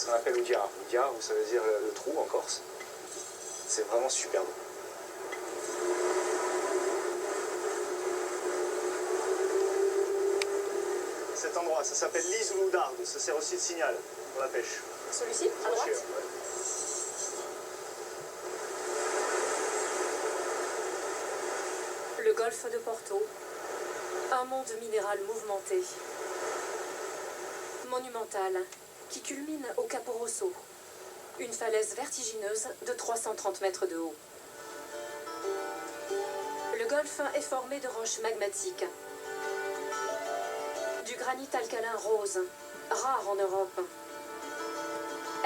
qu'on appelle Oudiar. Oudiar, ça veut dire le trou en Corse. C'est vraiment superbe. Cet endroit, ça s'appelle l'Isoulou d'Ardes, ça sert aussi de signal pour la pêche. Celui-ci, à droite? Ouais. Le golfe de Porto, un monde minéral mouvementé, monumental, qui culmine au Capo Rosso, une falaise vertigineuse de 330 mètres de haut. Le golfe est formé de roches magmatiques, du granit alcalin rose, rare en Europe,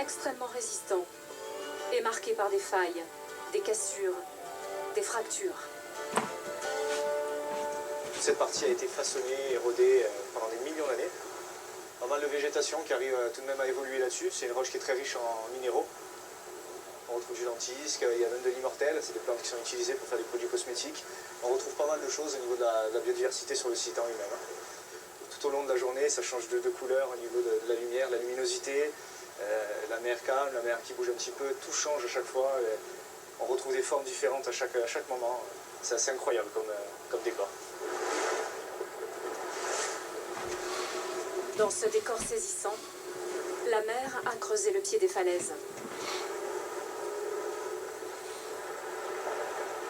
extrêmement résistant et marqué par des failles, des cassures, des fractures. Cette partie a été façonnée, érodée pendant des millions d'années. Pas mal de végétation qui arrive tout de même à évoluer là-dessus. C'est une roche qui est très riche en minéraux. On retrouve du lentisque, il y a même de l'immortel, c'est des plantes qui sont utilisées pour faire des produits cosmétiques. On retrouve pas mal de choses au niveau de la biodiversité sur le site en lui-même. Tout au long de la journée, ça change de couleur au niveau de la lumière, la luminosité, la mer calme, la mer qui bouge un petit peu, tout change à chaque fois. On retrouve des formes différentes à chaque moment. C'est assez incroyable comme décor. Dans ce décor saisissant, la mer a creusé le pied des falaises.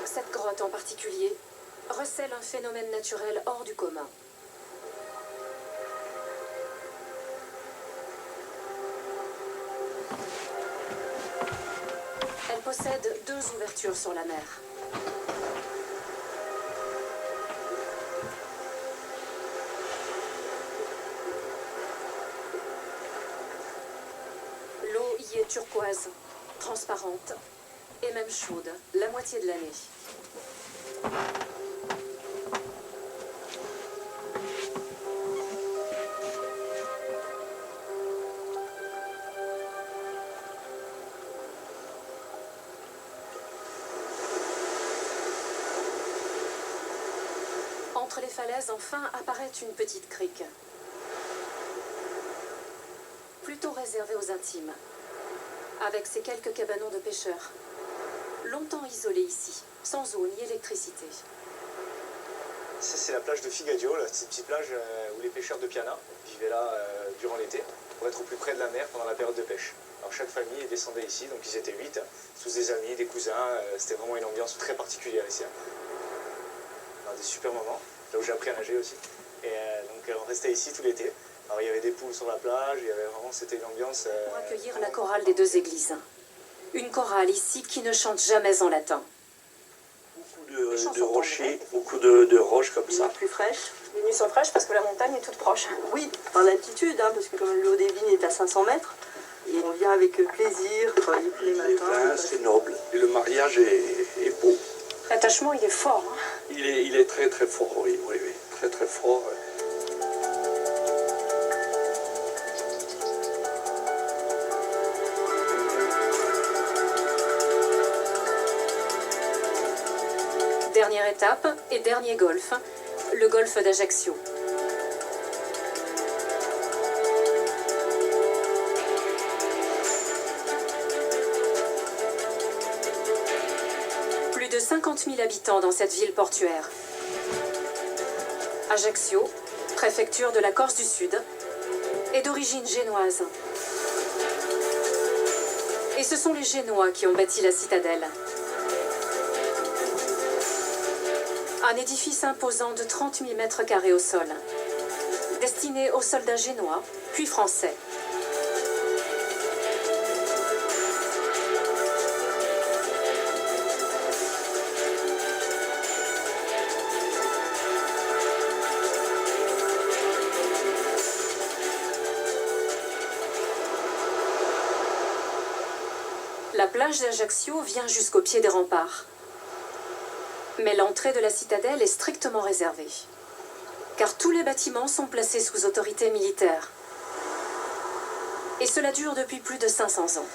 Cette grotte en particulier recèle un phénomène naturel hors du commun. Elle possède 2 ouvertures sur la mer. L'eau y est turquoise, transparente et même chaude la moitié de l'année. Entre les falaises, enfin, apparaît une petite crique. Plutôt réservée aux intimes, avec ses quelques cabanons de pêcheurs. Longtemps isolés ici, sans eau ni électricité. Ça, c'est la plage de Figadio, cette petite plage où les pêcheurs de Piana vivaient là durant l'été, pour être au plus près de la mer pendant la période de pêche. Alors chaque famille descendait ici, donc ils étaient 8, tous des amis, des cousins, c'était vraiment une ambiance très particulière ici. On a des super moments, là où j'ai appris à nager aussi. Et donc on restait ici tout l'été. Alors il y avait des poules sur la plage, il y avait vraiment, c'était une ambiance... Pour accueillir la chorale des 2 églises. Une chorale ici qui ne chante jamais en latin. Beaucoup de rochers, beaucoup de roches comme ça. Plus fraîches. Les nuits sont fraîches parce que la montagne est toute proche. Oui, par l'altitude, parce que comme l'eau des vignes est à 500 mètres, et on vient avec plaisir, travailler tous les Les matins. vins, c'est noble. Et le mariage est beau. L'attachement, il est fort. Il est très très fort, oui, très très fort. Dernière étape et dernier golfe, le golfe d'Ajaccio. Plus de 50 000 habitants dans cette ville portuaire. Ajaccio, préfecture de la Corse du Sud, est d'origine génoise. Et ce sont les Génois qui ont bâti la citadelle. Un édifice imposant de 30 000 mètres carrés au sol, destiné aux soldats génois, puis français. La plage d'Ajaccio vient jusqu'au pied des remparts. Mais l'entrée de la citadelle est strictement réservée, car tous les bâtiments sont placés sous autorité militaire. Et cela dure depuis plus de 500 ans,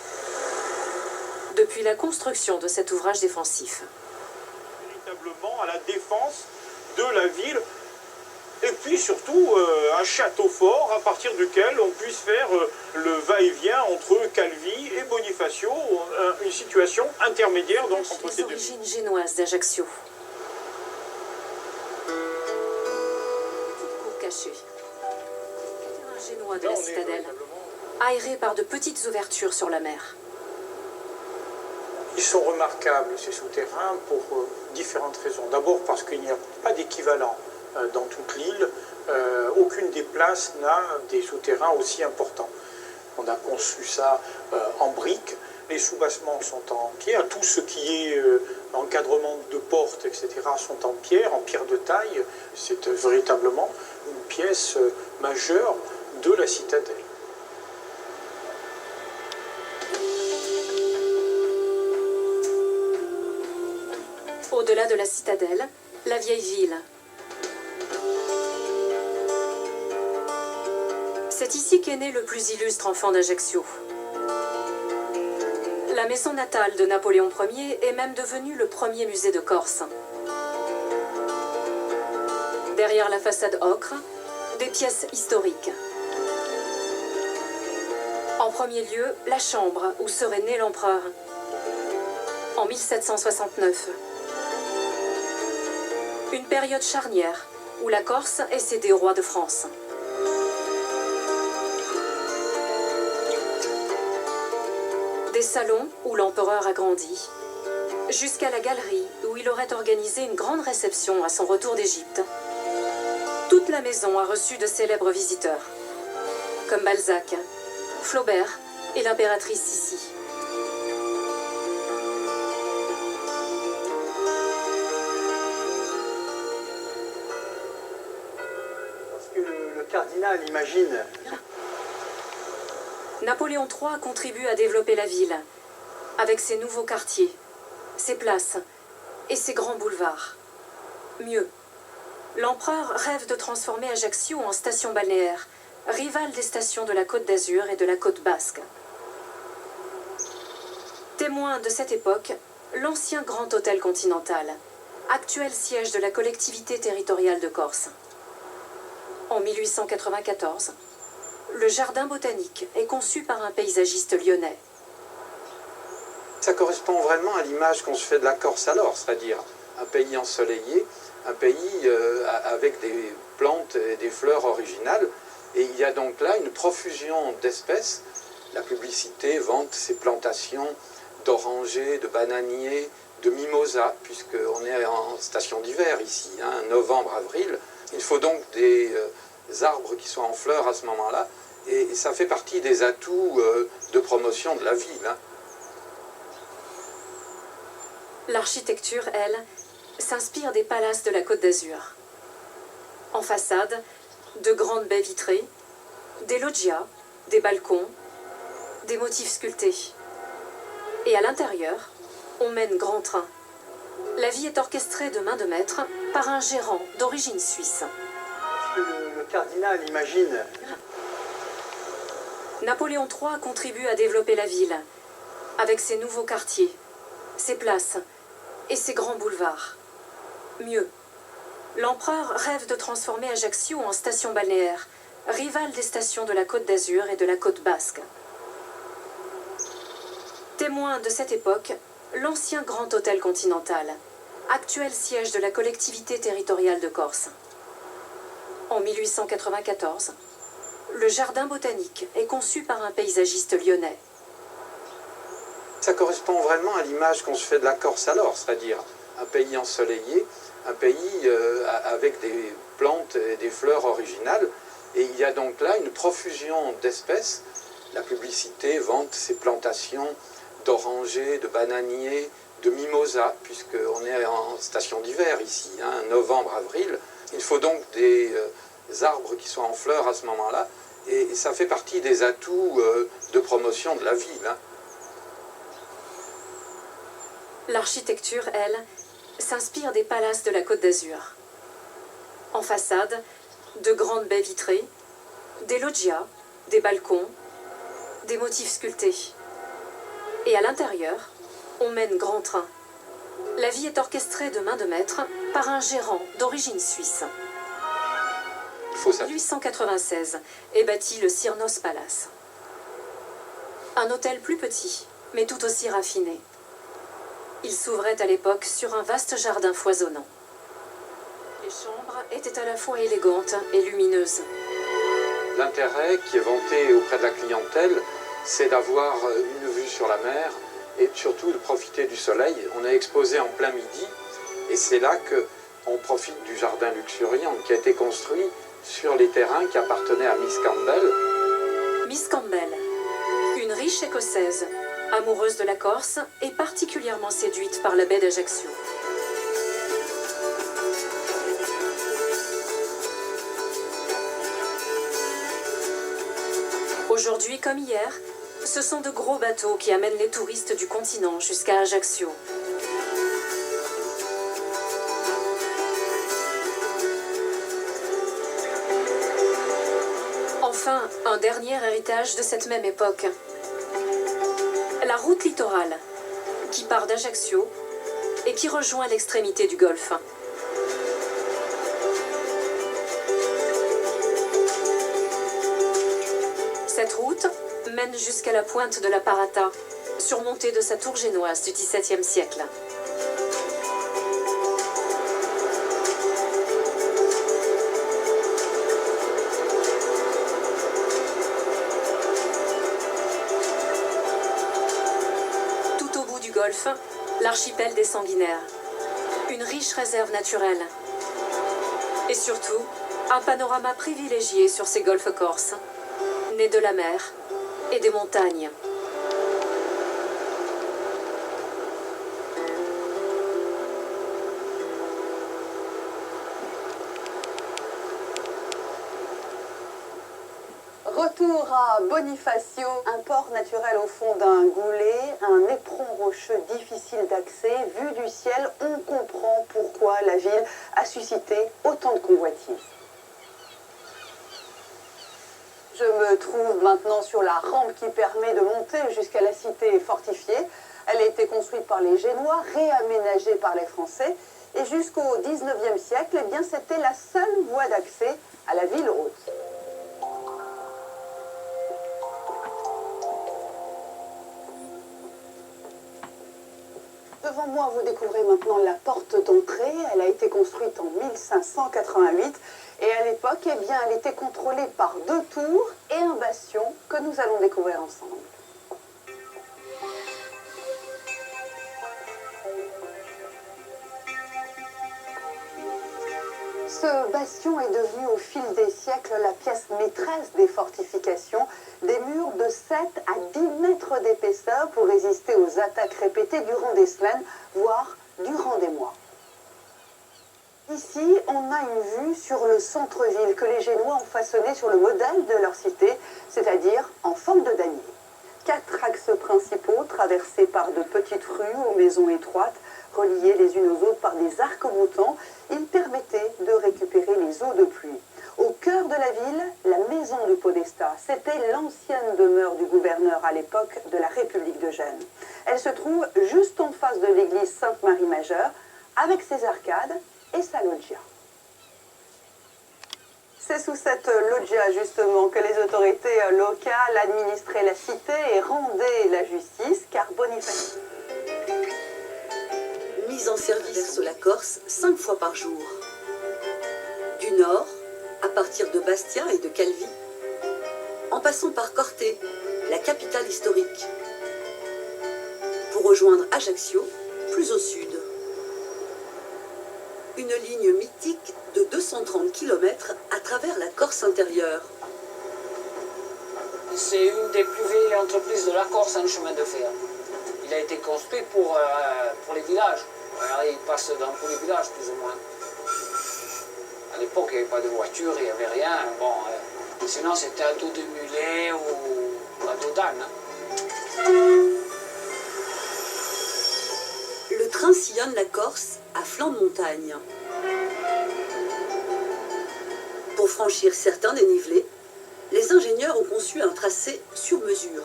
depuis la construction de cet ouvrage défensif. Véritablement à la défense de la ville, et puis surtout un château fort à partir duquel on puisse faire le va-et-vient entre une situation intermédiaire donc, entre ces Les deux. origines génoises d'Ajaccio. Petite cour cachée. Le terrain génois de Là, la on est citadelle, véritablement- aéré par de petites ouvertures sur la mer. Ils sont remarquables, ces souterrains, pour différentes raisons. D'abord parce qu'il n'y a pas d'équivalent dans toute l'île. Aucune des places n'a des souterrains aussi importants. On a conçu ça en briques. Les soubassements sont en pierre. Tout ce qui est encadrement de portes, etc., sont en pierre de taille. C'est véritablement une pièce majeure de la citadelle. Au-delà de la citadelle, la vieille ville. C'est ici qu'est né le plus illustre enfant d'Ajaccio. La maison natale de Napoléon Ier est même devenue le premier musée de Corse. Derrière la façade ocre, des pièces historiques. En premier lieu, la chambre où serait né l'empereur. En 1769. Une période charnière où la Corse est cédée au roi de France. Des salons où l'empereur a grandi, jusqu'à la galerie où il aurait organisé une grande réception à son retour d'Égypte. Toute la maison a reçu de célèbres visiteurs, comme Balzac, Flaubert et l'impératrice Sissi. Lorsque le cardinal imagine Napoléon III contribue à développer la ville, avec ses nouveaux quartiers, ses places et ses grands boulevards. Mieux, l'empereur rêve de transformer Ajaccio en station balnéaire, rivale des stations de la Côte d'Azur et de la Côte Basque. Témoin de cette époque, l'ancien Grand Hôtel Continental, actuel siège de la collectivité territoriale de Corse. En 1894, le jardin botanique est conçu par un paysagiste lyonnais. Ça correspond vraiment à l'image qu'on se fait de la Corse alors, c'est-à-dire un pays ensoleillé, un pays avec des plantes et des fleurs originales. Et il y a donc là une profusion d'espèces. La publicité vante ces plantations d'orangers, de bananiers, de mimosas, puisqu'on est en station d'hiver ici, hein, novembre, avril. Il faut donc des arbres qui soient en fleurs à ce moment-là. Et ça fait partie des atouts de promotion de la ville. Hein. L'architecture, elle, s'inspire des palaces de la Côte d'Azur. En façade, de grandes baies vitrées, des loggias, des balcons, des motifs sculptés. Et à l'intérieur, on mène grand train. La vie est orchestrée de main de maître par un gérant d'origine suisse. Lorsque le cardinal imagine Napoléon III contribue à développer la ville, avec ses nouveaux quartiers, ses places et ses grands boulevards. Mieux, l'empereur rêve de transformer Ajaccio en station balnéaire, rivale des stations de la Côte d'Azur et de la Côte Basque. Témoin de cette époque, l'ancien Grand Hôtel Continental, actuel siège de la collectivité territoriale de Corse. En 1894, le jardin botanique est conçu par un paysagiste lyonnais. Ça correspond vraiment à l'image qu'on se fait de la Corse alors, c'est-à-dire un pays ensoleillé, un pays avec des plantes et des fleurs originales. Et il y a donc là une profusion d'espèces. La publicité vante ces plantations d'orangers, de bananiers, de mimosas, puisqu'on est en station d'hiver ici, hein, novembre, avril. Il faut donc des arbres qui soient en fleurs à ce moment-là. Et ça fait partie des atouts de promotion de la ville. Hein. L'architecture, elle, s'inspire des palaces de la Côte d'Azur. En façade, de grandes baies vitrées, des loggias, des balcons, des motifs sculptés. Et à l'intérieur, on mène grand train. La vie est orchestrée de main de maître par un gérant d'origine suisse. En 1896 est bâti le Cyrnos Palace. Un hôtel plus petit, mais tout aussi raffiné. Il s'ouvrait à l'époque sur un vaste jardin foisonnant. Les chambres étaient à la fois élégantes et lumineuses. L'intérêt qui est vanté auprès de la clientèle, c'est d'avoir une vue sur la mer et surtout de profiter du soleil. On est exposé en plein midi et c'est là qu'on profite du jardin luxuriant qui a été construit sur les terrains qui appartenaient à Miss Campbell. Miss Campbell, une riche écossaise, amoureuse de la Corse et particulièrement séduite par la baie d'Ajaccio. Aujourd'hui comme hier, ce sont de gros bateaux qui amènent les touristes du continent jusqu'à Ajaccio. Enfin, un dernier héritage de cette même époque. La route littorale, qui part d'Ajaccio et qui rejoint l'extrémité du golfe. Cette route mène jusqu'à la pointe de la Parata, surmontée de sa tour génoise du XVIIe siècle. Tout au bout du golfe, l'archipel des Sanguinaires, une riche réserve naturelle et surtout un panorama privilégié sur ces golfes corses, nés de la mer et des montagnes. Retour à Bonifacio, un port naturel au fond d'un goulet, un éperon rocheux difficile d'accès. Vu du ciel, on comprend pourquoi la ville a suscité autant de convoitises. Je me trouve maintenant sur la rampe qui permet de monter jusqu'à la cité fortifiée. Elle a été construite par les Génois, réaménagée par les Français. Et jusqu'au XIXe siècle, eh bien, c'était la seule voie d'accès à la ville haute. Devant moi, vous découvrez maintenant la porte d'entrée. Elle a été construite en 1588. Et à l'époque, eh bien, elle était contrôlée par 2 tours et un bastion que nous allons découvrir ensemble. Ce bastion est devenu au fil des siècles la pièce maîtresse des fortifications, des murs de 7 à 10 mètres d'épaisseur pour résister aux attaques répétées durant des semaines, voire durant des mois. Ici, on a une vue sur le centre-ville que les Génois ont façonné sur le modèle de leur cité, c'est-à-dire en forme de damier. 4 axes principaux traversés par de petites rues aux maisons étroites, reliées les unes aux autres par des arcs-boutants, ils permettaient de récupérer les eaux de pluie. Au cœur de la ville, la maison du Podesta, c'était l'ancienne demeure du gouverneur à l'époque de la République de Gênes. Elle se trouve juste en face de l'église Sainte-Marie-Majeure, avec ses arcades et sa loggia. C'est sous cette loggia justement que les autorités locales administraient la cité et rendaient la justice, car Bonifacio... Mise en service sur la Corse 5 fois par jour. Du nord, à partir de Bastia et de Calvi, en passant par Corté, la capitale historique, pour rejoindre Ajaccio, plus au sud. Une ligne mythique de 230 km à travers la Corse intérieure. C'est une des plus vieilles entreprises de la Corse en chemin de fer. Il a été construit pour les villages. Alors, il passe dans tous les villages, plus ou moins. À l'époque, il n'y avait pas de voiture, il n'y avait rien. Bon, sinon, c'était à dos de mulet ou à dos d'âne. Le train sillonne la Corse à flanc de montagne. Pour franchir certains dénivelés, les ingénieurs ont conçu un tracé sur mesure.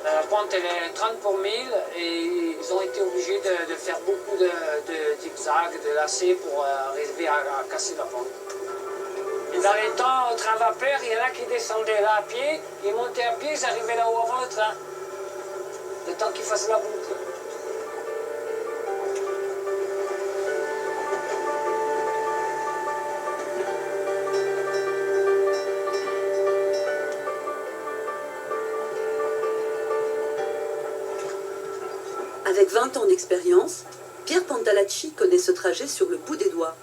La pente elle est 30 pour 1000 et ils ont été obligés de faire beaucoup de zigzags, de lacets pour arriver à casser la pente. Une Dans les temps, au train vapeur, il y en a qui descendaient là à pied, ils montaient à pied, ils arrivaient là-haut avant le train. Le temps qu'ils fassent la boucle. Avec 20 ans d'expérience, Pierre Pantalacci connaît ce trajet sur le bout des doigts.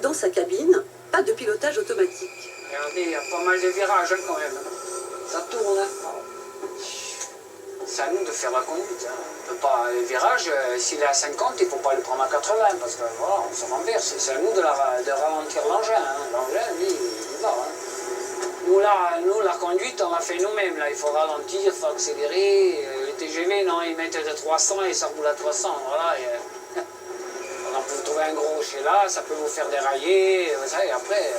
Dans sa cabine, pas de pilotage automatique. Regardez, il y a pas mal de virages quand même. Ça tourne. C'est à nous de faire la conduite. On peut pas, les virages, s'il est à 50, il ne faut pas le prendre à 80 parce que voilà, on se renverse. C'est à nous de ralentir l'engin. L'engin, lui, il va. Nous, la conduite, on l'a fait nous-mêmes. Là, il faut ralentir, il faut accélérer. Les TGV, non, ils mettent de 300 et ça roule à 300. Voilà. On peut trouver un gros rocher là, ça peut vous faire dérailler. Et après,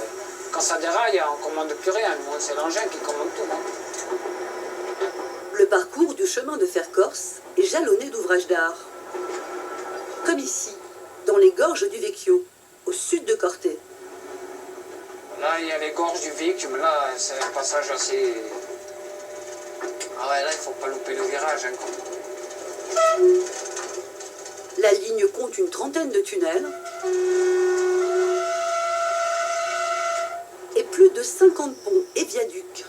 quand ça déraille, on ne commande plus rien. C'est l'engin qui commande tout. Le parcours du chemin de fer corse est jalonné d'ouvrages d'art. Comme ici, dans les gorges du Vecchio, au sud de Corte. Là, il y a les gorges du Vic, mais là, c'est un passage assez... Ah ouais, là, il ne faut pas louper le virage. La ligne compte une trentaine de tunnels et plus de 50 ponts et viaducs.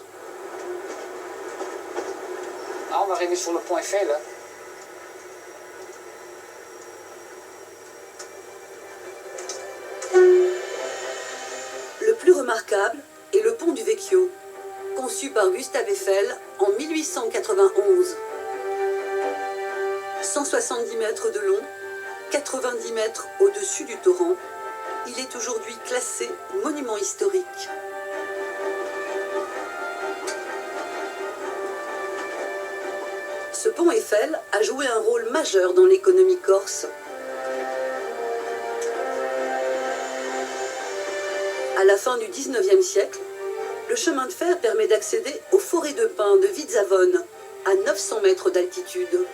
Là, on va arriver sur le pont Eiffel. Le plus remarquable est le pont du Vecchio, conçu par Gustave Eiffel en 1891. 170 mètres de long, 90 mètres au-dessus du torrent, il est aujourd'hui classé monument historique. Ce pont Eiffel a joué un rôle majeur dans l'économie corse. À la fin du 19e siècle, le chemin de fer permet d'accéder aux forêts de pins de Vizzavone, à 900 mètres d'altitude.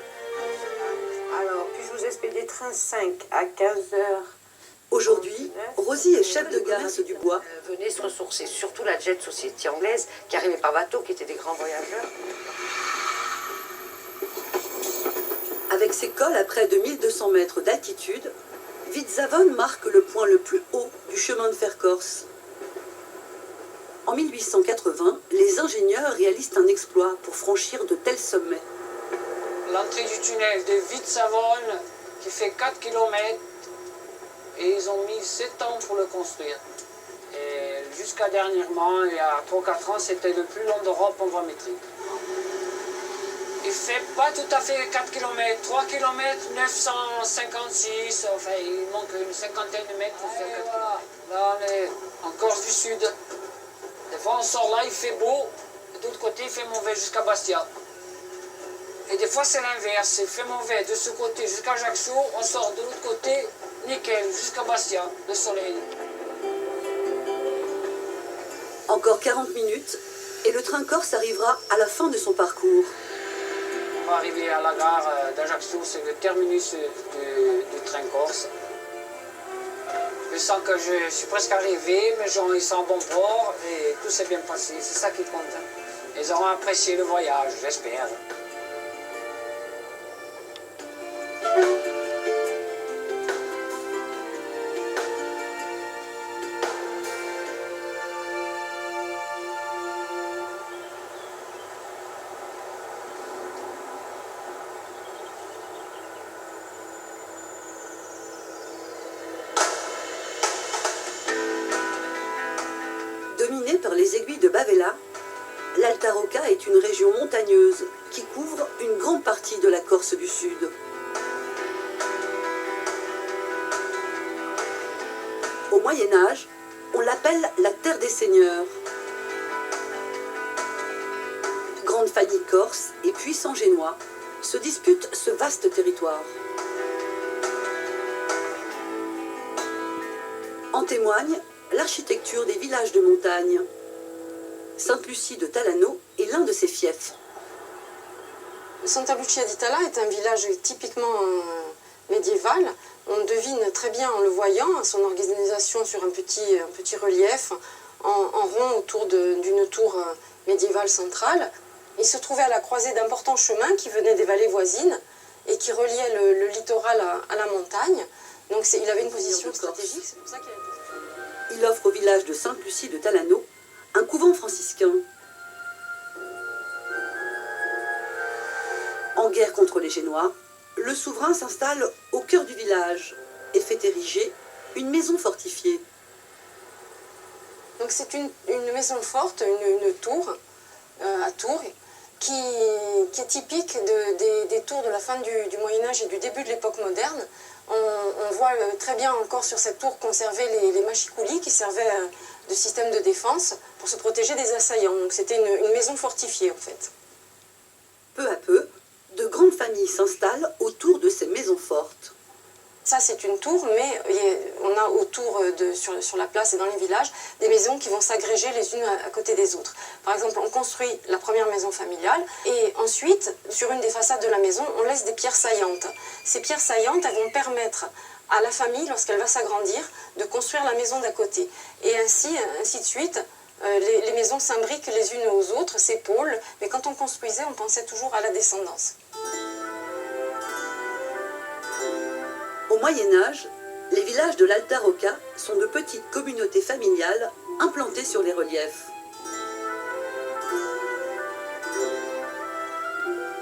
Alors, puis-je vous expédier train 5 à 15h? Aujourd'hui, Rosie est chef de gare à ce du Bois. Venait se ressourcer, surtout la Jet Society anglaise, qui arrivait par bateau, qui étaient des grands voyageurs. Avec ses cols à près de 1200 mètres d'altitude, Vizzavone marque le point le plus haut du chemin de fer corse. En 1880, les ingénieurs réalisent un exploit pour franchir de tels sommets. L'entrée du tunnel de Vizzavone, qui fait 4 km, et ils ont mis 7 ans pour le construire. Et jusqu'à dernièrement, il y a 3-4 ans, c'était le plus long d'Europe en voie métrique. Il ne fait pas tout à fait 4 km, 3 km 956, enfin il manque une cinquantaine de mètres pour faire 4 km. Là on est en Corse du Sud. Des fois on sort là, il fait beau, et de l'autre côté il fait mauvais jusqu'à Bastia. Et des fois c'est l'inverse, il fait mauvais de ce côté jusqu'à Ajaccio, on sort de l'autre côté, nickel, jusqu'à Bastia, le soleil. Encore 40 minutes et le train corse arrivera à la fin de son parcours. On va arriver à la gare d'Ajaccio, c'est le terminus du train corse. Je sens que je suis presque arrivé, mes gens ils sont en bon port et tout s'est bien passé, c'est ça qui compte. Ils auront apprécié le voyage, j'espère. Dominée par les aiguilles de Bavella, l'Alta Rocca est une région montagneuse qui couvre une grande partie de la Corse du Sud. Au Moyen-Âge, on l'appelle la Terre des Seigneurs. Grande famille corse et puissants génois se disputent ce vaste territoire. En témoigne l'architecture des villages de montagne. Sainte-Lucie de Talano est l'un de ses fiefs. Santa Lucia di Tala est un village typiquement médiéval. On devine très bien en le voyant, son organisation sur un petit relief en rond autour d'une tour médiévale centrale. Il se trouvait à la croisée d'importants chemins qui venaient des vallées voisines et qui reliaient le littoral à la montagne. Donc il avait une position stratégique, c'est pour ça qu'il a été... Il offre au village de Sainte-Lucie de Talano un couvent franciscain. En guerre contre les Génois, le souverain s'installe au cœur du village et fait ériger une maison fortifiée. Donc c'est une maison forte, une tour à Tours, qui est typique des tours de la fin du Moyen-Âge et du début de l'époque moderne. On voit très bien encore sur cette tour conserver les machicoulis qui servaient de système de défense pour se protéger des assaillants. Donc c'était une maison fortifiée en fait. Peu à peu, de grandes familles s'installent autour de ces maisons fortes. Ça, c'est une tour, mais on a autour, sur la place et dans les villages, des maisons qui vont s'agréger les unes à côté des autres. Par exemple, on construit la première maison familiale et ensuite, sur une des façades de la maison, on laisse des pierres saillantes. Ces pierres saillantes, elles vont permettre à la famille, lorsqu'elle va s'agrandir, de construire la maison d'à côté. Et ainsi de suite, les maisons s'imbriquent les unes aux autres, s'épaulent, mais quand on construisait, on pensait toujours à la descendance. Au Moyen-Âge, les villages de l'Alta Rocca sont de petites communautés familiales implantées sur les reliefs.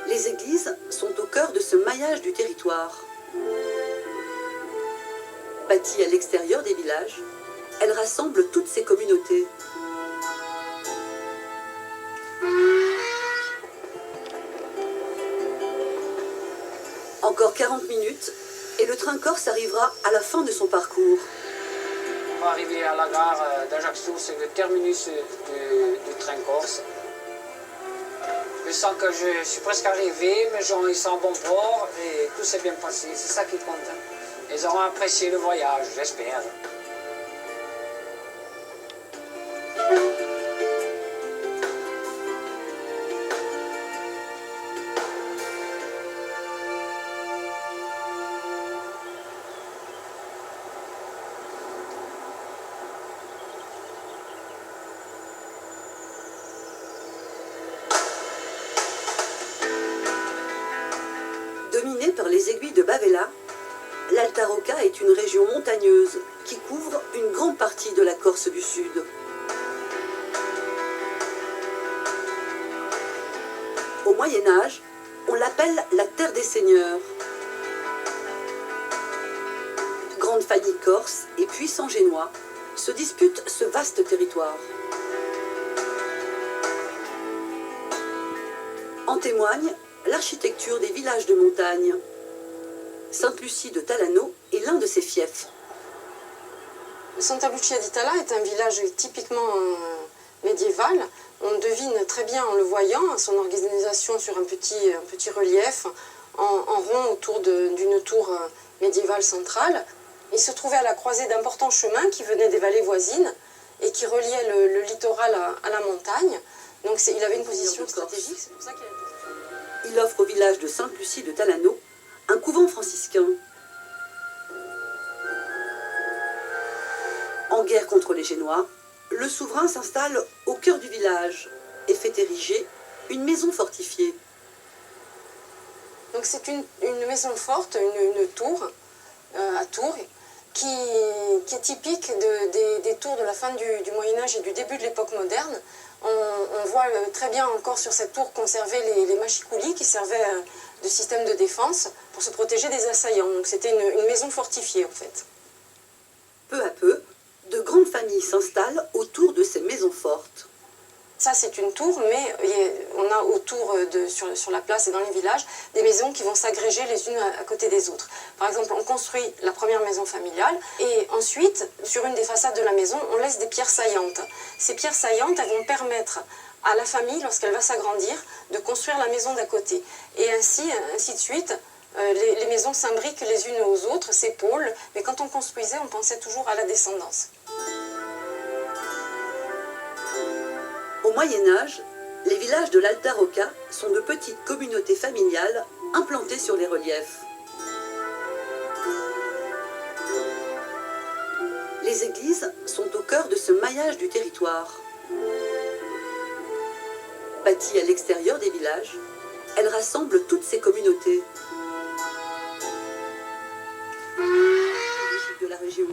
Les églises sont au cœur de ce maillage du territoire. Bâties à l'extérieur des villages, elles rassemblent toutes ces communautés. Encore 40 minutes et le train corse arrivera à la fin de son parcours. On va arriver à la gare d'Ajaccio, c'est le terminus du train corse. Je sens que je suis presque arrivé, mes gens ils sont en bon port et tout s'est bien passé, c'est ça qui compte. Ils auront apprécié le voyage, j'espère. Dominée par les aiguilles de Bavella, l'Alta Rocca est une région montagneuse qui couvre une grande partie de la Corse du Sud. Au Moyen-Âge, on l'appelle la terre des seigneurs. Grandes familles corses et puissants génois se disputent ce vaste territoire. En témoigne l'architecture des villages de montagne. Sainte-Lucie de Talano est l'un de ses fiefs. Santa Lucia di Tala est un village typiquement médiéval. On devine très bien en le voyant, son organisation sur un petit relief en rond autour d'une tour médiévale centrale. Il se trouvait à la croisée d'importants chemins qui venaient des vallées voisines et qui reliaient le littoral à la montagne. Donc il avait une position stratégique, c'est pour ça qu'il a été... Il offre au village de Sainte-Lucie de Talano un couvent franciscain. En guerre contre les Génois, le souverain s'installe au cœur du village et fait ériger une maison fortifiée. Donc c'est une maison forte, une tour à Tours, qui est typique des tours de la fin du Moyen-Âge et du début de l'époque moderne. On voit très bien encore sur cette tour conserver les machicoulis qui servaient de système de défense pour se protéger des assaillants. Donc c'était une maison fortifiée en fait. Peu à peu, de grandes familles s'installent autour de ces maisons fortes. Ça, c'est une tour, mais on a autour, sur la place et dans les villages, des maisons qui vont s'agréger les unes à côté des autres. Par exemple, on construit la première maison familiale et ensuite, sur une des façades de la maison, on laisse des pierres saillantes. Ces pierres saillantes, elles vont permettre à la famille, lorsqu'elle va s'agrandir, de construire la maison d'à côté. Et ainsi de suite, les maisons s'imbriquent les unes aux autres, s'épaulent, mais quand on construisait, on pensait toujours à la descendance. Au Moyen-Âge, les villages de l'Alta Rocca sont de petites communautés familiales implantées sur les reliefs. Les églises sont au cœur de ce maillage du territoire. Bâties à l'extérieur des villages, elles rassemblent toutes ces communautés de la région.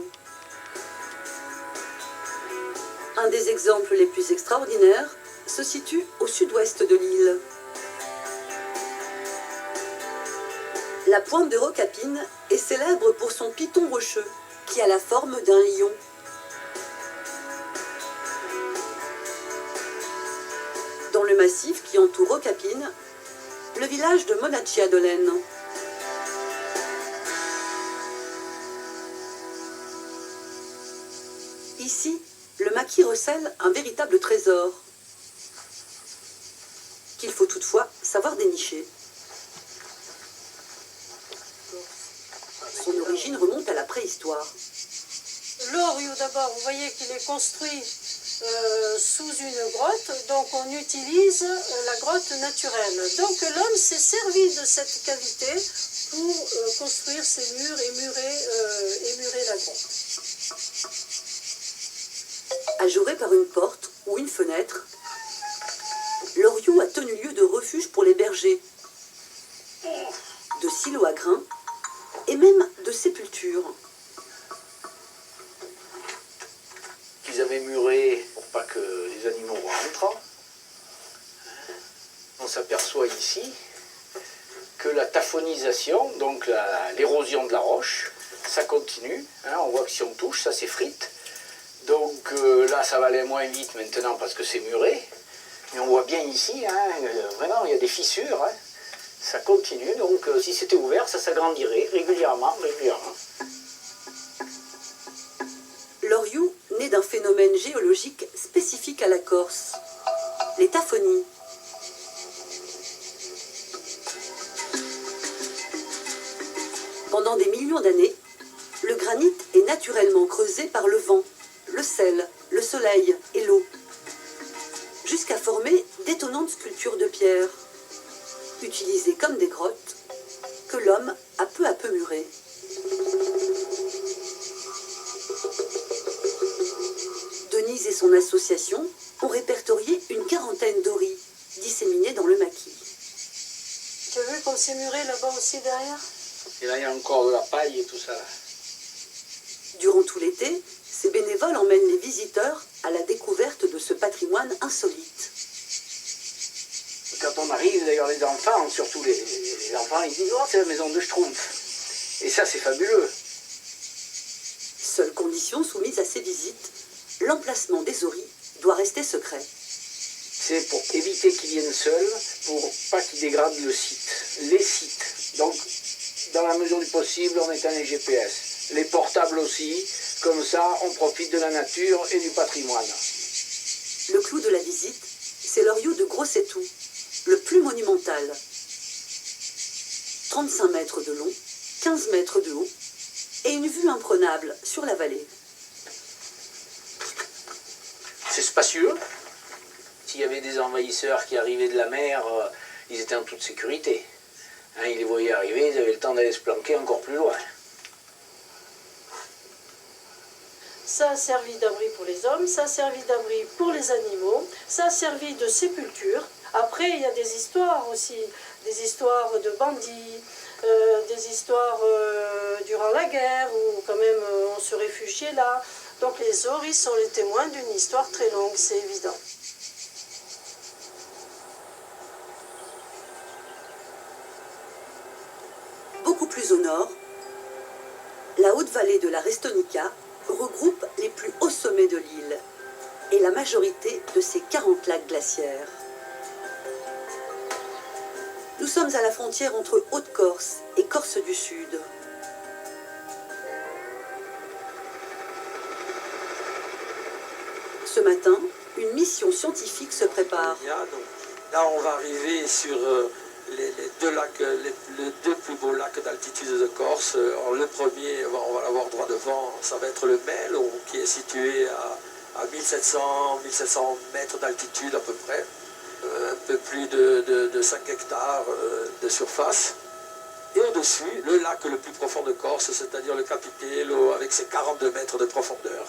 Un des exemples les plus extraordinaires se situe au sud-ouest de l'île. La pointe de Rocapine est célèbre pour son piton rocheux, qui a la forme d'un lion. Dans le massif qui entoure Rocapine, le village de Monaccia-Dolène. Ici, le maquis recèle un véritable trésor, qu'il faut toutefois savoir dénicher. Son origine remonte à la préhistoire. L'Oriou, d'abord, vous voyez qu'il est construit sous une grotte, donc on utilise la grotte naturelle. Donc l'homme s'est servi de cette cavité pour construire ses murs et murer la grotte. Ajouré par une porte ou une fenêtre, l'Oriou a tenu lieu de refuge pour les bergers, de silos à grains et même de sépultures. Qu'ils avaient muré pour pas que les animaux rentrent. On s'aperçoit ici que la taphonisation, donc l'érosion de la roche, ça continue. Hein, on voit que si on touche, ça s'effrite. Donc là, ça va aller moins vite maintenant parce que c'est muré. Mais on voit bien ici, hein, vraiment, il y a des fissures. Hein. Ça continue, donc si c'était ouvert, ça s'agrandirait régulièrement. L'Oriou naît d'un phénomène géologique spécifique à la Corse, les taphonies. Pendant des millions d'années, le granit est naturellement creusé par le vent, le sel, le soleil et l'eau, jusqu'à former d'étonnantes sculptures de pierre, utilisées comme des grottes, que l'homme a peu à peu murées. Denise et son association ont répertorié une quarantaine d'oris disséminés dans le maquis. Tu as vu comme c'est muré là-bas aussi derrière? Et là, il y a encore de la paille et tout ça. Durant tout l'été, ces bénévoles emmènent les visiteurs à la découverte de ce patrimoine insolite. Quand on arrive, d'ailleurs les enfants, surtout les enfants, ils disent « Oh, c'est la maison de Schtroumpf ». Et ça, c'est fabuleux. Seule condition soumise à ces visites, l'emplacement des oris doit rester secret. C'est pour éviter qu'ils viennent seuls, pour pas qu'ils dégradent le site, les sites. Donc, dans la mesure du possible, on éteint les GPS. Les portables aussi, comme ça, on profite de la nature et du patrimoine. Le clou de la visite, c'est l'Oriou de Grossetou, le plus monumental. 35 mètres de long, 15 mètres de haut, et une vue imprenable sur la vallée. C'est spacieux. S'il y avait des envahisseurs qui arrivaient de la mer, ils étaient en toute sécurité. Hein, ils les voyaient arriver, ils avaient le temps d'aller se planquer encore plus loin. Ça a servi d'abri pour les hommes, ça a servi d'abri pour les animaux, ça a servi de sépulture. Après, il y a des histoires aussi, des histoires de bandits, des histoires durant la guerre, où quand même on se réfugiait là. Donc les oris sont les témoins d'une histoire très longue, c'est évident. Beaucoup plus au nord, la haute vallée de la Restonica regroupe les plus hauts sommets de l'île et la majorité de ses 40 lacs glaciaires. Nous sommes à la frontière entre Haute-Corse et Corse du Sud. Ce matin, une mission scientifique se prépare. Là, on va arriver sur les deux plus beaux lacs d'altitude de Corse. Le premier, on va l'avoir droit devant, ça va être le Mel, qui est situé à 1700 mètres d'altitude à peu près. Un peu plus de 5 hectares de surface. Et au-dessus, le lac le plus profond de Corse, c'est-à-dire le Capitello, avec ses 42 mètres de profondeur.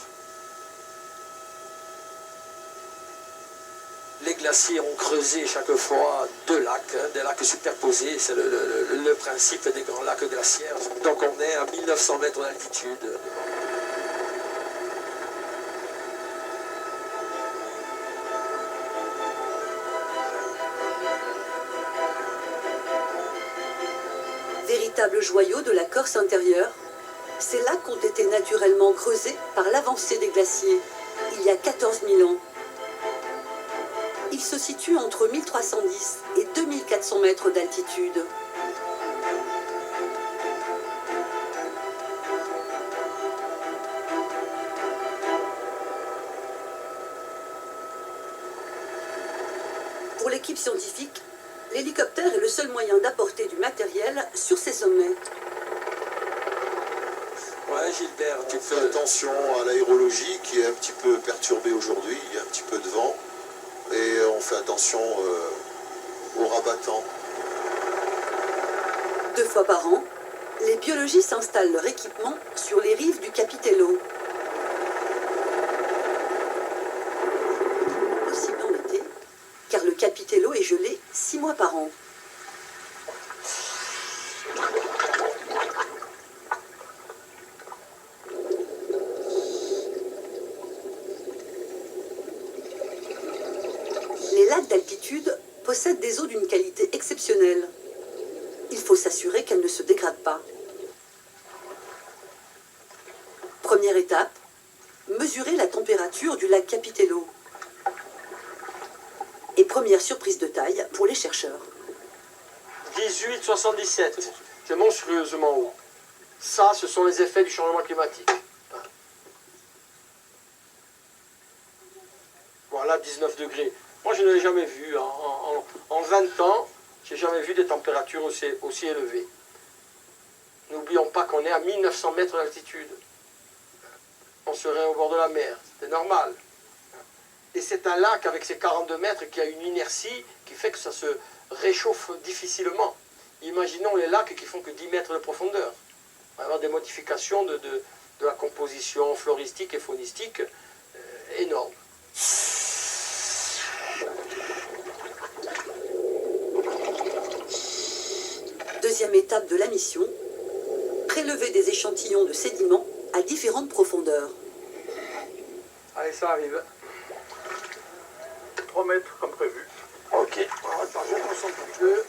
Les glaciers ont creusé chaque fois deux lacs, des lacs superposés, c'est le principe des grands lacs glaciaires. Donc on est à 1900 mètres d'altitude. Véritable joyau de la Corse intérieure, ces lacs ont été naturellement creusés par l'avancée des glaciers, il y a 14 000 ans. Ils se situent entre 1310 et 2400 mètres d'altitude. Pour l'équipe scientifique, l'hélicoptère est le seul moyen d'apporter du matériel sur ces sommets. Ouais, Gilbert, tu fais attention à l'aérologie qui est un petit peu perturbée aujourd'hui, il y a un petit peu de vent, et on fait attention aux rabattants. 2 fois par an, les biologistes installent leur équipement sur les rives du Capitello. Aussi dans l'été, car le Capitello est gelé 6 mois par an. Les lacs d'altitude possèdent des eaux d'une qualité exceptionnelle. Il faut s'assurer qu'elles ne se dégradent pas. Première étape, mesurer la température du lac Capitello. Et première surprise de taille pour les chercheurs. 18,77, c'est monstrueusement haut. Ça, ce sont les effets du changement climatique. Voilà, 19 degrés. Moi, je ne l'ai jamais vu. En 20 ans, je n'ai jamais vu des températures aussi élevées. N'oublions pas qu'on est à 1900 mètres d'altitude. On serait au bord de la mer. C'est normal. Et c'est un lac avec ses 42 mètres qui a une inertie qui fait que ça se réchauffe difficilement. Imaginons les lacs qui font que 10 mètres de profondeur. On va avoir des modifications de la composition floristique et faunistique énormes. Deuxième étape de la mission, prélever des échantillons de sédiments à différentes profondeurs. Allez, ça arrive. 3 mètres comme prévu. Ok, on va partir un petit peu.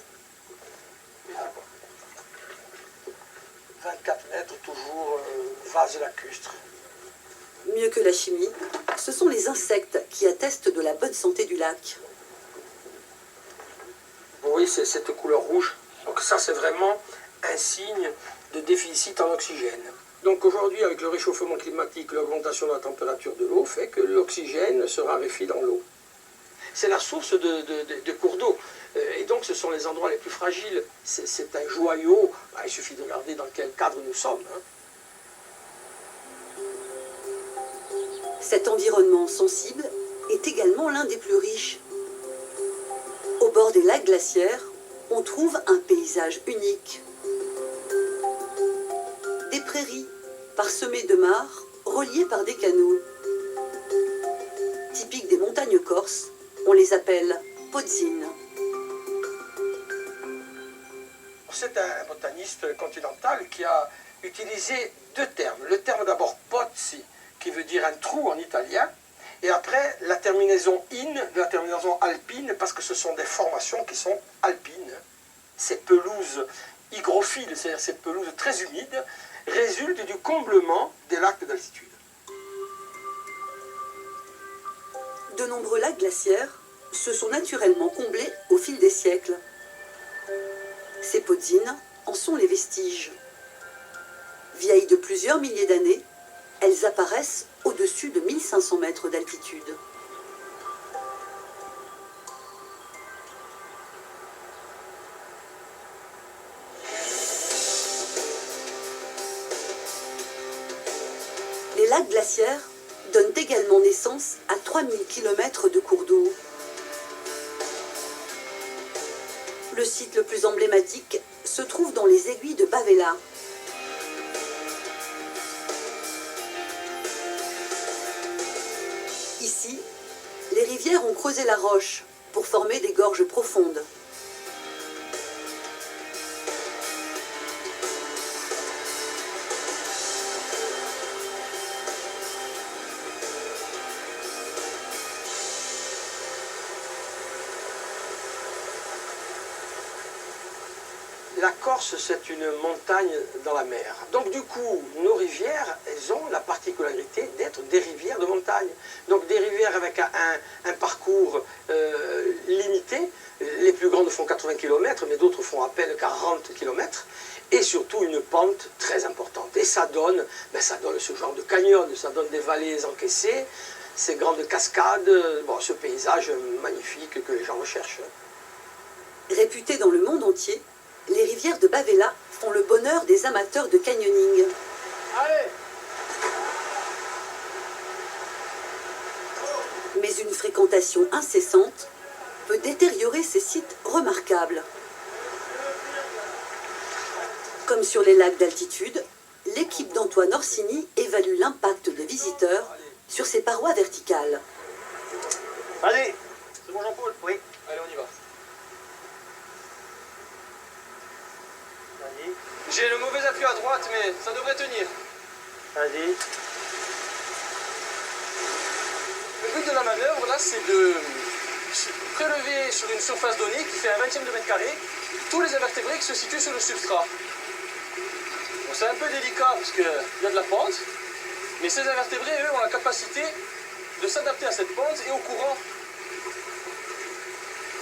24 mètres, toujours vase lacustre. Mieux que la chimie, ce sont les insectes qui attestent de la bonne santé du lac. Oui, c'est cette couleur rouge. Donc ça, c'est vraiment un signe de déficit en oxygène. Donc aujourd'hui, avec le réchauffement climatique, l'augmentation de la température de l'eau fait que l'oxygène se raréfie dans l'eau. C'est la source de cours d'eau. Et donc, ce sont les endroits les plus fragiles. C'est un joyau. Il suffit de regarder dans quel cadre nous sommes. Cet environnement sensible est également l'un des plus riches. Au bord des lacs glaciaires, on trouve un paysage unique. Des prairies parsemées de mares reliées par des canaux. Typiques des montagnes corses, on les appelle pozzines. C'est un botaniste continental qui a utilisé 2 termes. Le terme d'abord pozzi, qui veut dire un trou en italien, et après la terminaison in, la terminaison alpine, parce que ce sont des formations qui sont alpines. Ces pelouses hygrophiles, c'est-à-dire ces pelouses très humides, résultent du comblement des lacs d'altitude. De nombreux lacs glaciaires se sont naturellement comblés au fil des siècles. Ces pozzines en sont les vestiges. Vieilles de plusieurs milliers d'années, elles apparaissent au-dessus de 1500 mètres d'altitude. Les lacs glaciaires donnent également naissance à 3000 km de cours d'eau. Le site le plus emblématique se trouve dans les aiguilles de Bavella. Ici, les rivières ont creusé la roche pour former des gorges profondes. La Corse, c'est une montagne dans la mer. Donc du coup, nos rivières, elles ont la particularité d'être des rivières de montagne. Donc des rivières avec un parcours limité. Les plus grandes font 80 km, mais d'autres font à peine 40 km. Et surtout une pente très importante. Et ça donne ce genre de canyon, ça donne des vallées encaissées, ces grandes cascades, bon, ce paysage magnifique que les gens recherchent. Réputées dans le monde entier, les rivières de Bavella font le bonheur des amateurs de canyoning. Allez! Mais une fréquentation incessante peut détériorer ces sites remarquables. Comme sur les lacs d'altitude, l'équipe d'Antoine Orsini évalue l'impact des visiteurs sur ces parois verticales. Allez, c'est bon Jean-Paul? Oui. Allez, on y va. Vas-y. J'ai le mauvais appui à droite, mais ça devrait tenir. Vas-y. Le but de la manœuvre, là, c'est de prélever sur une surface donnée qui fait un 20e de mètre carré tous les invertébrés qui se situent sur le substrat. Bon, c'est un peu délicat parce qu'il y a de la pente, mais ces invertébrés, eux, ont la capacité de s'adapter à cette pente et au courant.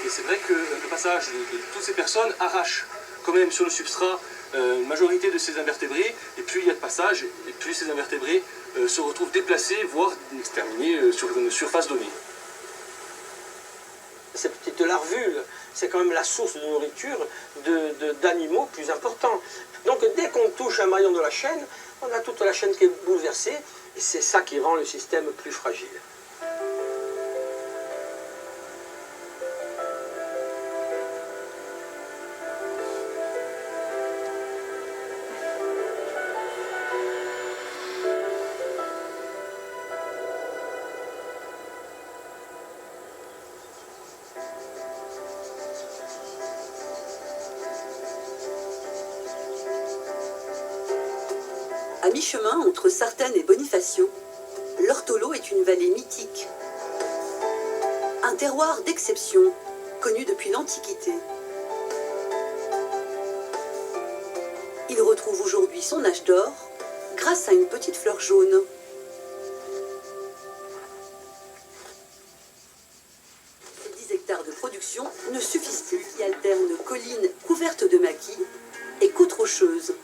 Et c'est vrai que le passage de toutes ces personnes arrache quand même sur le substrat une majorité de ces invertébrés, et plus il y a de passage, et plus ces invertébrés se retrouvent déplacés, voire exterminés sur une surface donnée. Ces petites larvules, c'est quand même la source de nourriture d'animaux plus importants. Donc dès qu'on touche un maillon de la chaîne, on a toute la chaîne qui est bouleversée, et c'est ça qui rend le système plus fragile. À mi-chemin entre Sartène et Bonifacio, l'Ortolo est une vallée mythique. Un terroir d'exception, connu depuis l'Antiquité. Il retrouve aujourd'hui son âge d'or grâce à une petite fleur jaune. Ces 10 hectares de production ne suffisent plus, qui alternent collines couvertes de maquis et côtes rocheuses.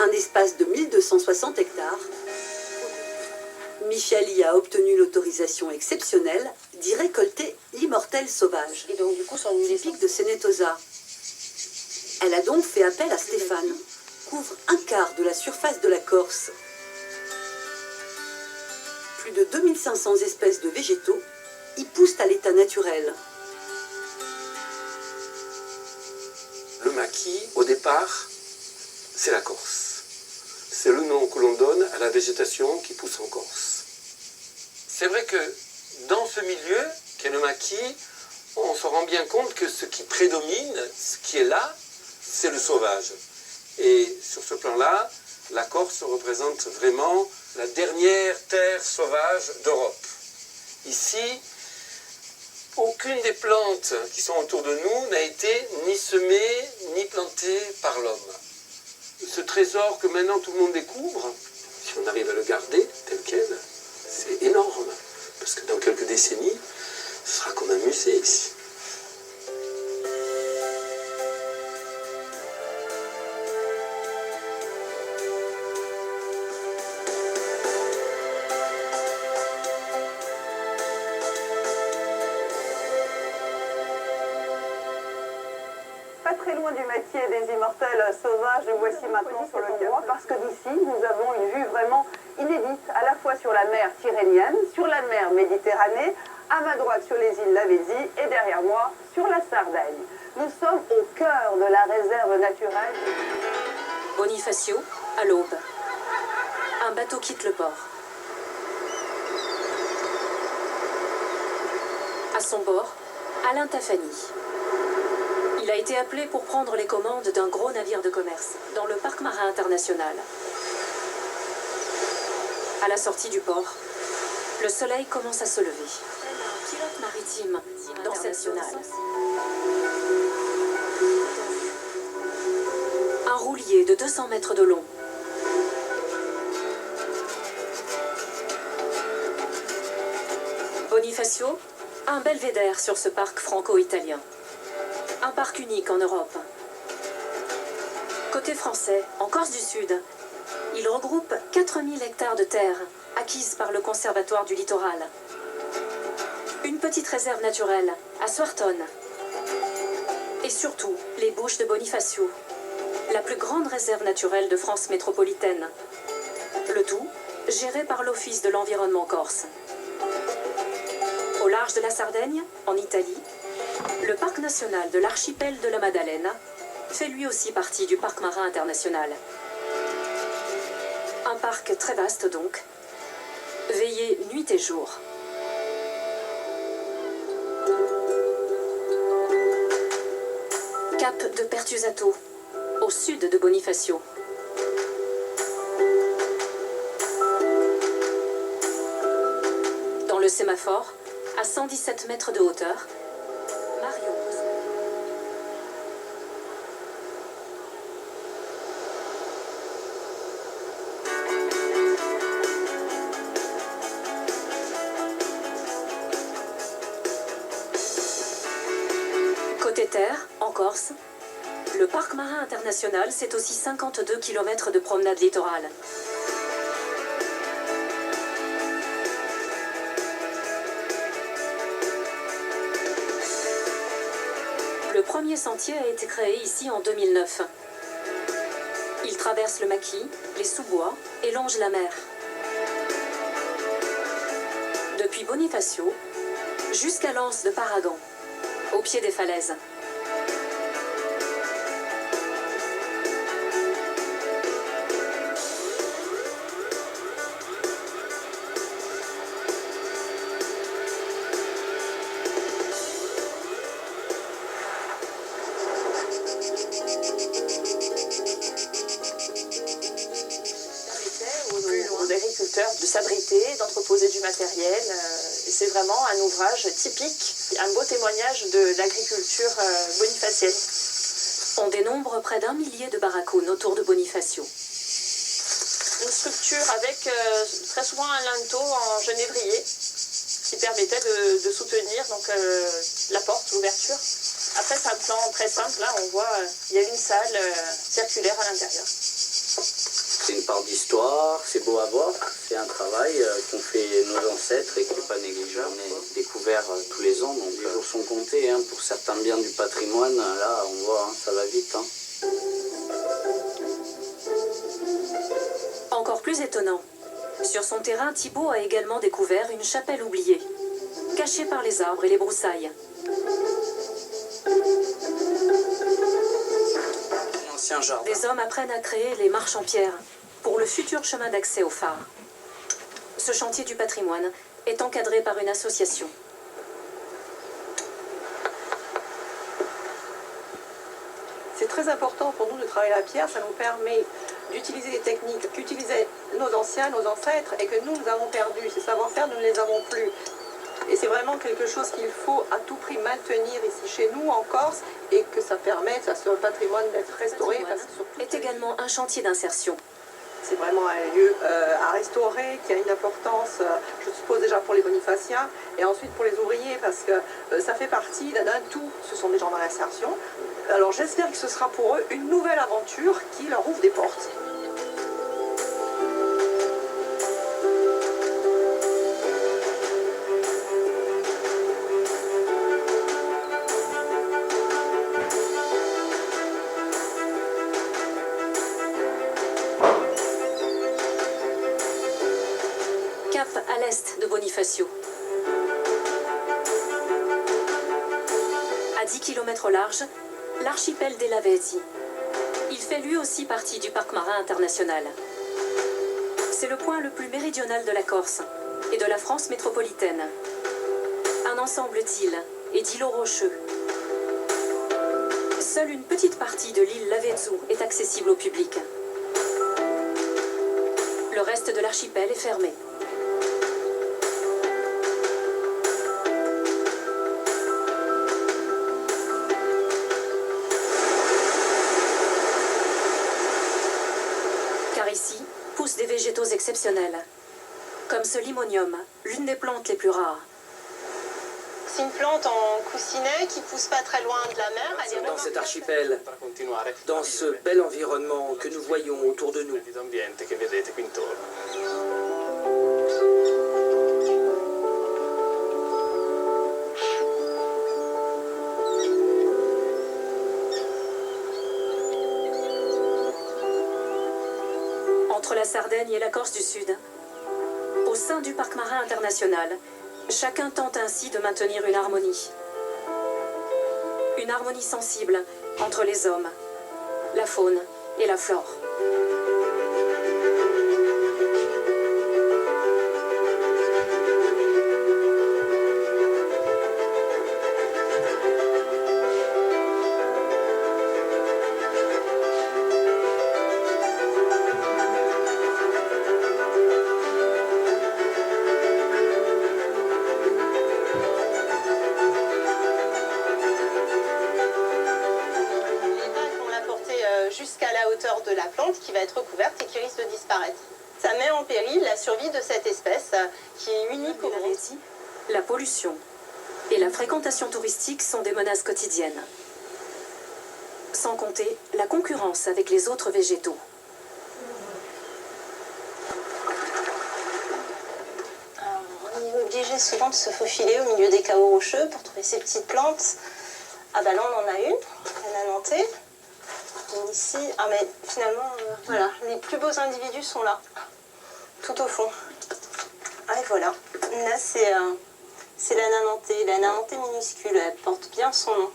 Un espace de 1260 hectares. Michel y a obtenu l'autorisation exceptionnelle d'y récolter l'immortel sauvage, Et donc du coup, son typique de Sénétosa. Elle a donc fait appel à Stéphane, couvre un quart de la surface de la Corse. Plus de 2500 espèces de végétaux y poussent à l'état naturel. Le maquis, au départ, c'est la Corse. C'est le nom que l'on donne à la végétation qui pousse en Corse. C'est vrai que dans ce milieu, qu'est le maquis, on se rend bien compte que ce qui prédomine, ce qui est là, c'est le sauvage. Et sur ce plan-là, la Corse représente vraiment la dernière terre sauvage d'Europe. Ici, aucune des plantes qui sont autour de nous n'a été ni semée ni plantée par l'homme. Ce trésor que maintenant tout le monde découvre, si on arrive à le garder tel quel, c'est énorme. Parce que dans quelques décennies, ce sera comme un musée ici. Pas très loin du métier des immortels sauvages, nous voici maintenant sur le terroir parce que d'ici nous avons une vue vraiment inédite à la fois sur la mer Tyrrhénienne, sur la mer Méditerranée, À ma droite sur les îles Lavézie et derrière moi sur la Sardaigne. Nous sommes au cœur de la réserve naturelle. Bonifacio, à l'aube. Un bateau quitte le port. À son bord, Alain Tafani. Il a été appelé pour prendre les commandes d'un gros navire de commerce dans le parc marin international. À la sortie du port, le soleil commence à se lever. Un pilote maritime international. Un roulier de 200 mètres de long. Bonifacio, un belvédère sur ce parc franco-italien. Un parc unique en Europe. Côté français, en Corse du Sud, il regroupe 4000 hectares de terre acquises par le Conservatoire du Littoral. Une petite réserve naturelle à Soirtonne. Et surtout, les Bouches de Bonifacio, la plus grande réserve naturelle de France métropolitaine. Le tout géré par l'Office de l'environnement corse. Au large de la Sardaigne, en Italie, le parc national de l'archipel de la Madeleine fait lui aussi partie du parc marin international. Un parc très vaste donc, veillé nuit et jour. Cap de Pertusato, au sud de Bonifacio. Dans le sémaphore, à 117 mètres de hauteur, Mario. Côté terre, en Corse, le parc marin international, c'est aussi 52 km de promenade littorale. Le premier sentier a été créé ici en 2009. Il traverse le maquis, les sous-bois et longe la mer. Depuis Bonifacio jusqu'à l'anse de Paragon, au pied des falaises. Aux agriculteurs de s'abriter, d'entreposer du matériel. Et c'est vraiment un ouvrage typique, un beau témoignage de l'agriculture bonifacienne. On dénombre près d'1 millier de barracounes autour de Bonifacio. Une structure avec très souvent un linteau en genévrier qui permettait de soutenir donc, la porte, l'ouverture. Après, c'est un plan très simple. Là, on voit il y a une salle circulaire à l'intérieur. C'est une part d'histoire, c'est beau à voir, c'est un travail qu'ont fait nos ancêtres et qui n'est pas négligeable. On est découvert tous les ans, donc les jours sont comptés. Hein. Pour certains biens du patrimoine, là on voit, hein, ça va vite. Hein. Encore plus étonnant, sur son terrain, Thibault a également découvert une chapelle oubliée, cachée par les arbres et les broussailles. Des hommes apprennent à créer les marches en pierre pour le futur chemin d'accès au phare. Ce chantier du patrimoine est encadré par une association. C'est très important pour nous de travailler la pierre, ça nous permet d'utiliser des techniques qu'utilisaient nos anciens, nos ancêtres, et que nous avons perdu. Ces savoir-faire, nous ne les avons plus. Et c'est vraiment quelque chose qu'il faut à tout prix maintenir ici chez nous, en Corse, et que ça permette à ce patrimoine d'être restauré. Le patrimoine est également un chantier d'insertion. C'est vraiment un lieu à restaurer, qui a une importance, je suppose déjà pour les bonifaciens, et ensuite pour les ouvriers, parce que ça fait partie d'un tout, ce sont des gens dans l'insertion. Alors j'espère que ce sera pour eux une nouvelle aventure qui leur ouvre des portes. Cap à l'est de Bonifacio. À 10 km au large, l'archipel des Lavezzi. Il fait lui aussi partie du parc marin international. C'est le point le plus méridional de la Corse et de la France métropolitaine. Un ensemble d'îles et d'îlots rocheux. Seule une petite partie de l'île Lavezzo est accessible au public. Le reste de l'archipel est fermé. Car ici poussent des végétaux exceptionnels, comme ce limonium, l'une des plantes les plus rares. C'est une plante en coussinet qui pousse pas très loin de la mer. Elle est Dans cet archipel, dans ce bel environnement que nous voyons autour de nous. Entre la Sardaigne et la Corse du Sud, au sein du parc marin international, chacun tente ainsi de maintenir une harmonie. Une harmonie sensible entre les hommes, la faune et la flore. Jusqu'à la hauteur de la plante qui va être recouverte et qui risque de disparaître. Ça met en péril la survie de cette espèce qui est unique au monde. La pollution et la fréquentation touristique sont des menaces quotidiennes. Sans compter la concurrence avec les autres végétaux. On est obligé souvent de se faufiler au milieu des cahots rocheux pour trouver ces petites plantes. Ah bah là on en a une, la nanantée. Ici, ah mais finalement, voilà, les plus beaux individus sont là, tout au fond. Ah et voilà, là c'est la nanantée minuscule, elle porte bien son nom.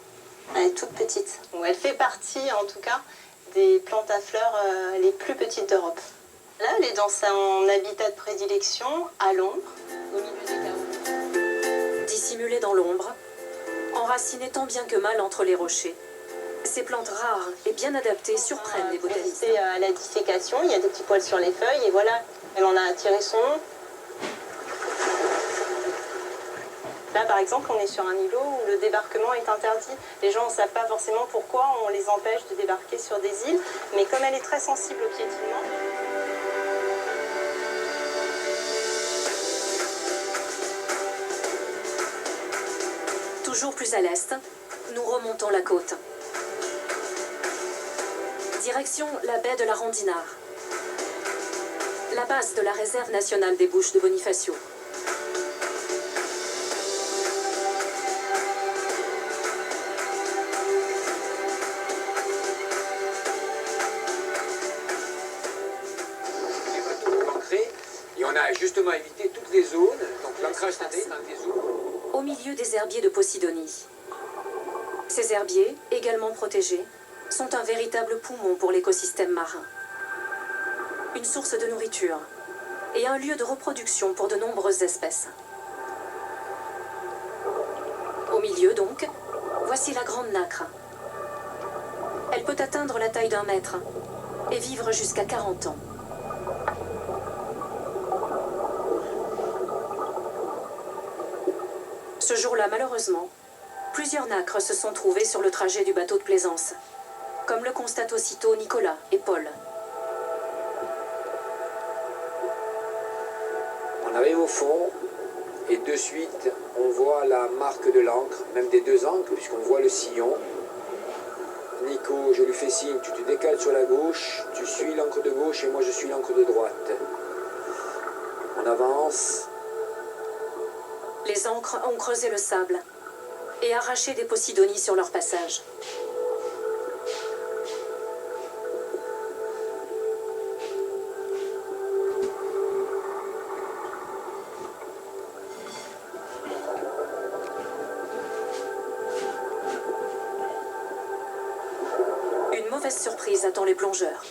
Elle est toute petite. Bon, elle fait partie en tout cas des plantes à fleurs les plus petites d'Europe. Là, elle est dans son habitat de prédilection, à l'ombre, au milieu des cahots. Dissimulée dans l'ombre, enracinée tant bien que mal entre les rochers. Ces plantes rares et bien adaptées surprennent les botanistes. À la dissécation, il y a des petits poils sur les feuilles et voilà, elle en a attiré son nom. Là, par exemple, on est sur un îlot où le débarquement est interdit. Les gens ne savent pas forcément pourquoi on les empêche de débarquer sur des îles, mais comme elle est très sensible au piétinement... Toujours plus à l'est, nous remontons la côte. Direction la baie de la Rondinare, la base de la réserve nationale des Bouches de Bonifacio. Et on a justement évité toutes les zones, donc l'ancrage standé dans des zones. Au milieu des herbiers de Posidonie. Ces herbiers, également protégés, sont un véritable poumon pour l'écosystème marin. Une source de nourriture et un lieu de reproduction pour de nombreuses espèces. Au milieu donc, voici la grande nacre. Elle peut atteindre la taille d'1 mètre et vivre jusqu'à 40 ans. Ce jour-là, malheureusement, plusieurs nacres se sont trouvées sur le trajet du bateau de plaisance, comme le constatent aussitôt Nicolas et Paul. On arrive au fond et de suite on voit la marque de l'ancre, même des deux ancres, puisqu'on voit le sillon. Nico, je lui fais signe, tu te décales sur la gauche, tu suis l'ancre de gauche et moi je suis l'ancre de droite. On avance. Les ancres ont creusé le sable et arraché des Posidonies sur leur passage. mauvaise surprise attend les plongeurs.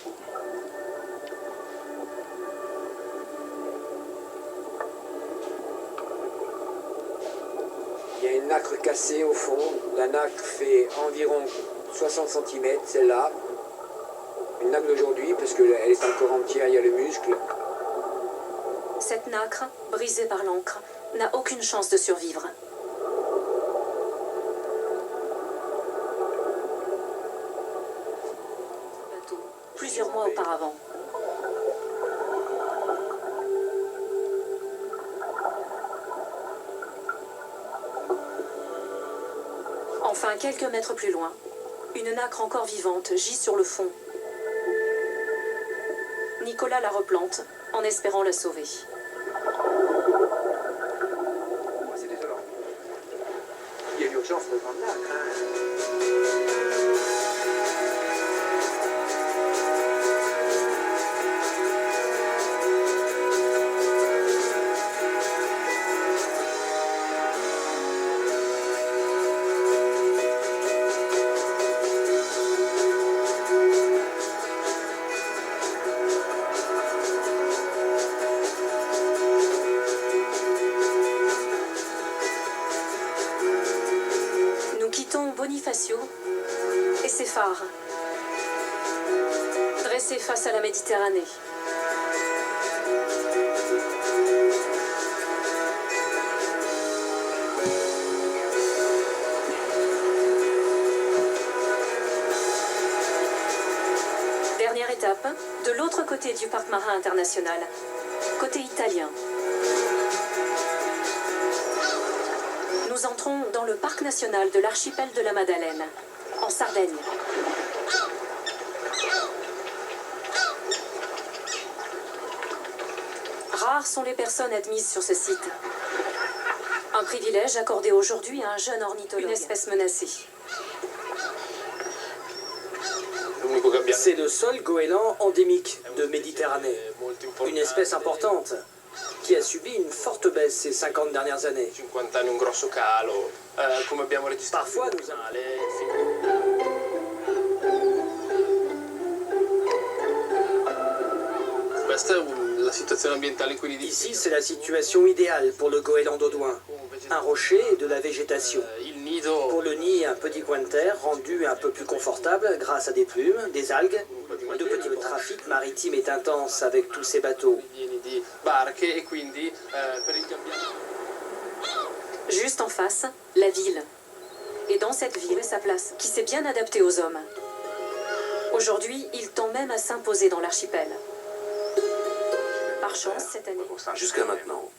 Il y a une nacre cassée au fond. La nacre fait environ 60 cm, celle-là. Une nacre d'aujourd'hui, parce qu'elle est encore entière, il y a le muscle. Cette nacre, brisée par l'encre, n'a aucune chance de survivre. Bateau, plusieurs mois auparavant. Enfin, quelques mètres plus loin, une nacre encore vivante gît sur le fond. Nicolas la replante en espérant la sauver. C'est désolant. Il y a l'urgence de grande nacre. Bonifacio et ses phares, dressés face à la Méditerranée. Dernière étape, de l'autre côté du parc marin international, côté italien. Nous entrons dans le parc national de l'archipel de la Madeleine, en Sardaigne. Rares sont les personnes admises sur ce site. Un privilège accordé aujourd'hui à un jeune ornithologue, une espèce menacée. C'est le seul goéland endémique de Méditerranée, une espèce importante qui a subi une forte baisse ces 50 dernières années. Parfois, nous Ici, c'est la situation idéale pour le goéland dodoin. Un rocher et de la végétation. Pour le nid, un petit coin de terre rendu un peu plus confortable grâce à des plumes, des algues. Le trafic maritime est intense avec tous ces bateaux. Juste en face, la ville. Et dans cette ville, sa place, qui s'est bien adaptée aux hommes. Aujourd'hui, il tend même à s'imposer dans l'archipel. Par chance, cette année... Jusqu'à maintenant,